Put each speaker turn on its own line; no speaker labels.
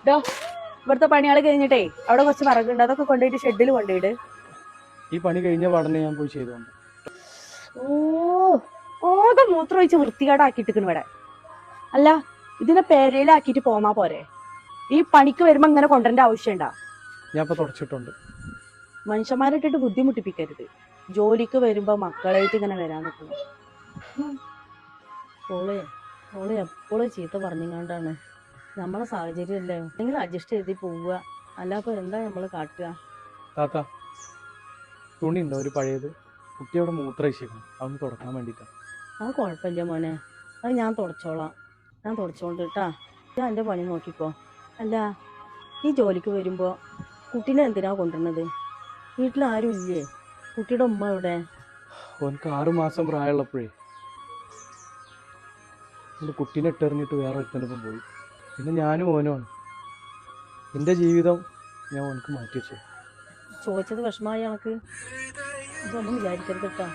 ഡോ ഇവിടുത്തെ പണികൾ കഴിഞ്ഞിട്ടേ അവിടെ കുറച്ച് മറക്കുണ്ട്, അതൊക്കെ കൊണ്ടുപോയിട്ട് ഷെഡിൽ കൊണ്ടുപോയിട്.
ഈ പണി കഴിഞ്ഞ പാടനെ ഞാൻ പോയി ചെയ്തോണ്ട്.
ഓ ഓകെ മൂത്രം ഒഴിച്ച് വൃത്തികേടാക്കിട്ടിരിക്കണു ഇവിടെ. അല്ല, ഇതിനെ പെരയിലാക്കിയിട്ട് പോന്നാ പോരെ? ഈ പണിക്ക് വരുമ്പോ ഇങ്ങനെ കൊണ്ടുവരേണ്ട ആവശ്യമുണ്ടാ?
ഞാൻ ഇപ്പൊ തുടച്ചിട്ടുണ്ട്.
മനുഷ്യന്മാരിട്ടിട്ട് ബുദ്ധിമുട്ടിപ്പിക്കരുത്. ജോലിക്ക് വരുമ്പോ മക്കളായിട്ട് ഇങ്ങനെ വരാൻ നിൽക്കുന്നു. ഓള് എപ്പോഴും ചീത്ത പറഞ്ഞുകൊണ്ടാണ്. നമ്മളെ സാഹചര്യം അല്ലേ, നിങ്ങൾ അഡ്ജസ്റ്റ് ചെയ്ത് പോവുക, അല്ലാപ്പൊ എന്താ നമ്മള് കാട്ടുക?
താത്ത, തുണി ഉണ്ടോ ഒരു പഴയത്? കുട്ടിയോടെ മൂത്രയിച്ചിരിക്കണം, അതൊന്ന് തുടക്കാൻ വേണ്ടിട്ടാ.
അത് കുഴപ്പമില്ല മോനെ, അത് ഞാൻ തുടച്ചോളാം. ഞാൻ തുടച്ചോണ്ട് കേട്ടാ, ഞാൻ എൻ്റെ പണി നോക്കിക്കോ. അല്ല, ഈ ജോലിക്ക് വരുമ്പോ കുട്ടീനെ എന്തിനാ കൊണ്ടുവരുന്നത്? വീട്ടിലാരും ഇല്ലേ? കുട്ടിയുടെ ഉമ്മ എവിടെ?
ഓനക്ക് 6 മാസം പ്രായമുള്ളപ്പോഴേ എൻ്റെ കുട്ടീനെ ഇട്ടെറിഞ്ഞിട്ട് വേറെ ഒരുത്തനൊപ്പം പോയി. പിന്നെ ഞാനും ഓനുമാണ്. എൻ്റെ ജീവിതം ഞാൻ ഓനക്ക് മാറ്റി വെച്ചു.
ചോദിച്ചത് വിഷമമായി കണക്ക്, ഇതൊന്നും വിചാരിക്കരുത് കേട്ടാ.